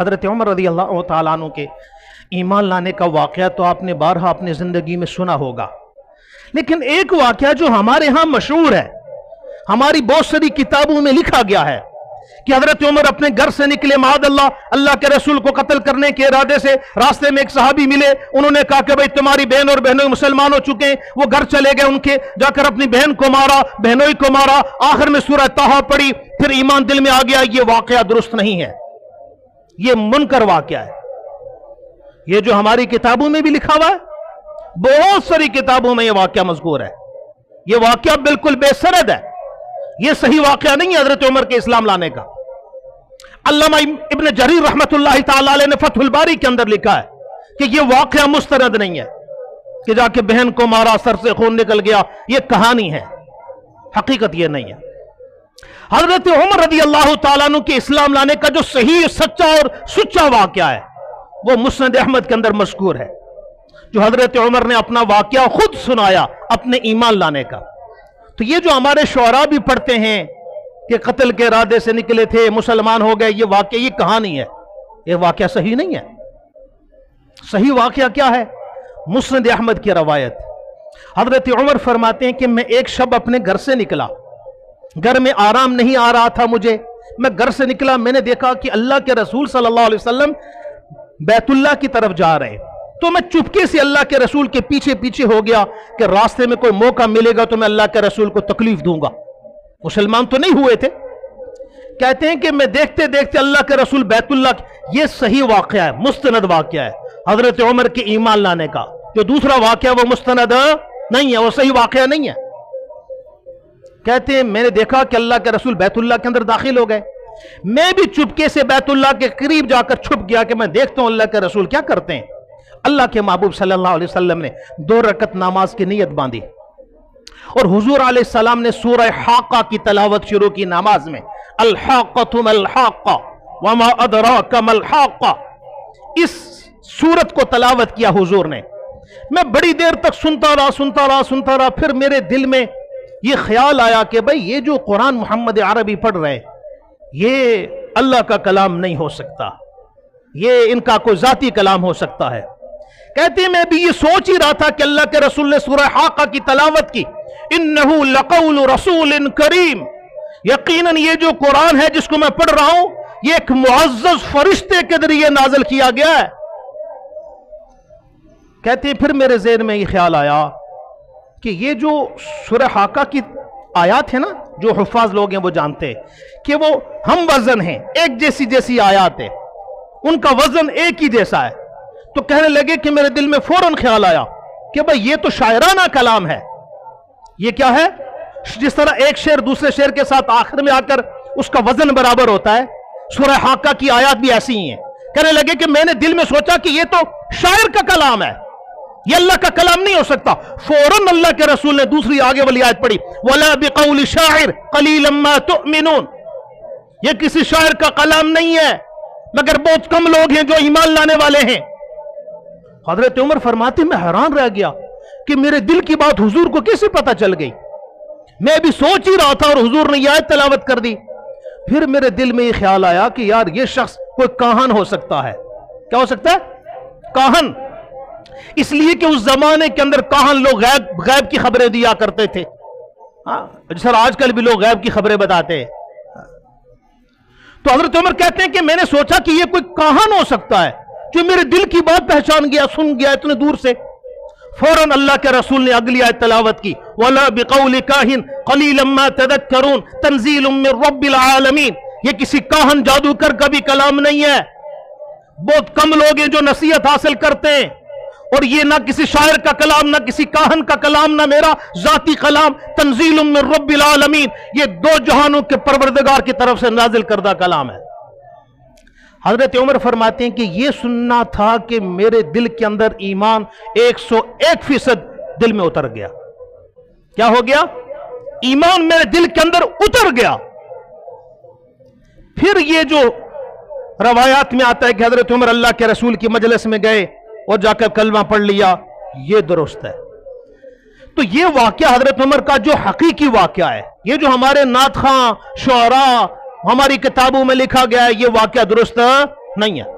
حضرت عمر رضی اللہ تعالیٰ عنہ کے ایمان لانے کا واقعہ تو آپ نے بارہا اپنی زندگی میں سنا ہوگا، لیکن ایک واقعہ جو ہمارے ہاں مشہور ہے، ہماری بہت ساری کتابوں میں لکھا گیا ہے کہ حضرت عمر اپنے گھر سے نکلے، معاذ اللہ کے رسول کو قتل کرنے کے ارادے سے۔ راستے میں ایک صحابی ملے، انہوں نے کہا کہ بھئی تمہاری بہن اور بہنوئی مسلمان ہو چکے ہیں۔ وہ گھر چلے گئے، ان کے جا کر اپنی بہن کو مارا، بہنوئی کو مارا، آخر میں سورہ طٰہٰ پڑھی، پھر ایمان دل میں آ گیا یہ واقعہ درست نہیں ہے، یہ منکر واقعہ ہے۔ یہ جو ہماری کتابوں میں بھی لکھا ہوا ہے، بہت ساری کتابوں میں یہ واقعہ مذکور ہے، یہ واقعہ بالکل بے سند ہے، یہ صحیح واقعہ نہیں ہے حضرت عمر کے اسلام لانے کا۔ علامہ ابن جریر رحمت اللہ تعالی علیہ نے فتح الباری کے اندر لکھا ہے کہ یہ واقعہ مستند نہیں ہے، کہ جا کے بہن کو مارا، سر سے خون نکل گیا، یہ کہانی ہے، حقیقت یہ نہیں ہے۔ حضرت عمر رضی اللہ تعالیٰ عنہ کے اسلام لانے کا جو صحیح، سچا اور سچا واقعہ ہے وہ مسند احمد کے اندر مذکور ہے، جو حضرت عمر نے اپنا واقعہ خود سنایا اپنے ایمان لانے کا۔ تو یہ جو ہمارے شعراء بھی پڑھتے ہیں کہ قتل کے ارادے سے نکلے تھے، مسلمان ہو گئے، یہ واقعہ یہ کہانی ہے، یہ واقعہ صحیح نہیں ہے۔ صحیح واقعہ کیا ہے؟ مسند احمد کی روایت، حضرت عمر فرماتے ہیں کہ میں ایک شب اپنے گھر سے نکلا، گھر میں آرام نہیں آ رہا تھا مجھے، میں گھر سے نکلا، میں نے دیکھا کہ اللہ کے رسول صلی اللہ علیہ وسلم بیت اللہ کی طرف جا رہے، تو میں چپکے سے اللہ کے رسول کے پیچھے پیچھے ہو گیا کہ راستے میں کوئی موقع ملے گا تو میں اللہ کے رسول کو تکلیف دوں گا۔ مسلمان تو نہیں ہوئے تھے۔ کہتے ہیں کہ میں دیکھتے دیکھتے اللہ کے رسول بیت اللہ، یہ صحیح واقعہ ہے، مستند واقعہ ہے حضرت عمر کے ایمان لانے کا۔ جو دوسرا واقعہ وہ مستند نہیں ہے، وہ صحیح واقعہ نہیں ہے۔ کہتے ہیں میں نے دیکھا کہ اللہ کے رسول بیت اللہ کے اندر داخل ہو گئے، میں بھی چپکے سے بیت اللہ کے قریب جا کر چھپ گیا کہ میں دیکھتا ہوں اللہ کے رسول کیا کرتے ہیں۔ اللہ کے محبوب صلی اللہ علیہ وسلم نے 2 رکعت نماز کی نیت باندھی اور حضور علیہ السلام نے سورہ حاقہ کی تلاوت شروع کی نماز میں، الحاقۃ ما الحاقہ وما ادراک ما الحاقہ، اس سورت کو تلاوت کیا حضور نے۔ میں بڑی دیر تک سنتا رہا، پھر میرے دل میں یہ خیال آیا کہ بھئی یہ جو قرآن محمد عربی پڑھ رہے ہیں یہ اللہ کا کلام نہیں ہو سکتا، یہ ان کا کوئی ذاتی کلام ہو سکتا ہے۔ کہتے ہیں میں بھی یہ سوچ ہی رہا تھا کہ اللہ کے رسول نے سورہ حاقہ کی تلاوت کی، انہو لقول رسول کریم، یقیناً یہ جو قرآن ہے جس کو میں پڑھ رہا ہوں یہ ایک معزز فرشتے کے ذریعے نازل کیا گیا ہے۔ کہتے ہیں پھر میرے ذہن میں یہ خیال آیا کہ یہ جو سورہ حاقہ کی آیات ہیں نا، جو حفاظ لوگ ہیں وہ جانتے ہیں کہ وہ ہم وزن ہیں، ایک جیسی آیات ہیں، ان کا وزن ایک ہی جیسا ہے۔ تو کہنے لگے کہ میرے دل میں فوراً خیال آیا کہ بھئی یہ تو شاعرانہ کلام ہے، یہ کیا ہے؟ جس طرح ایک شعر دوسرے شعر کے ساتھ آخر میں آ کر اس کا وزن برابر ہوتا ہے، سورہ حاقہ کی آیات بھی ایسی ہی ہیں۔ کہنے لگے کہ میں نے دل میں سوچا کہ یہ تو شاعر کا کلام ہے، یہ اللہ کا کلام نہیں ہو سکتا۔ فوراً اللہ کے رسول نے دوسری آگے والی آیت پڑھی، وَلَا بِقَوْلِ شَاعِرٍ قَلِيلًا مَا تُؤْمِنُونَ، یہ کسی شاعر کا کلام نہیں ہے مگر بہت کم لوگ ہیں جو ایمان لانے والے ہیں۔ حضرت عمر فرماتے میں حیران رہ گیا کہ میرے دل کی بات حضور کو کیسے پتہ چل گئی؟ میں بھی سوچ ہی رہا تھا اور حضور نے یہ آیت تلاوت کر دی۔ پھر میرے دل میں یہ خیال آیا کہ یار یہ شخص کوئی کاہن ہو سکتا ہے۔ کیا ہو سکتا ہے؟ کاہن، اس لیے کہ اس زمانے کے اندر کاہن لوگ غیب کی خبریں دیا کرتے تھے، جیسا آج کل بھی لوگ غیب کی خبریں بتاتے ہیں۔ تو حضرت عمر کہتے ہیں کہ میں نے سوچا کہ یہ کوئی کاہن ہو سکتا ہے جو میرے دل کی بات پہچان گیا، سن گیا اتنے دور سے۔ فوراً اللہ کے رسول نے اگلی آیت تلاوت کی، وَلَا بِقَوْلِ كَاهِنٍ قَلِيلًا مَا تَذَكَّرُونَ تَنزِيلٌ مِّن رَبِّ الْعَالَمِينَ، یہ کسی کاہن جادوگر کا بھی کلام نہیں ہے، بہت کم لوگ ہیں جو نصیحت حاصل کرتے ہیں، اور یہ نہ کسی شاعر کا کلام، نہ کسی کاہن کا کلام، نہ میرا ذاتی کلام، تنزیل من رب العالمین، یہ 2 جہانوں کے پروردگار کی طرف سے نازل کردہ کلام ہے۔ حضرت عمر فرماتے ہیں کہ یہ سننا تھا کہ میرے دل کے اندر ایمان 101% دل میں اتر گیا۔ کیا ہو گیا؟ ایمان میرے دل کے اندر اتر گیا۔ پھر یہ جو روایات میں آتا ہے کہ حضرت عمر اللہ کے رسول کی مجلس میں گئے اور جا کر کلمہ پڑھ لیا، یہ درست ہے۔ تو یہ واقعہ حضرت عمر کا جو حقیقی واقعہ ہے، یہ جو ہمارے نعت خواں، شعراء، ہماری کتابوں میں لکھا گیا ہے، یہ واقعہ درست نہیں ہے.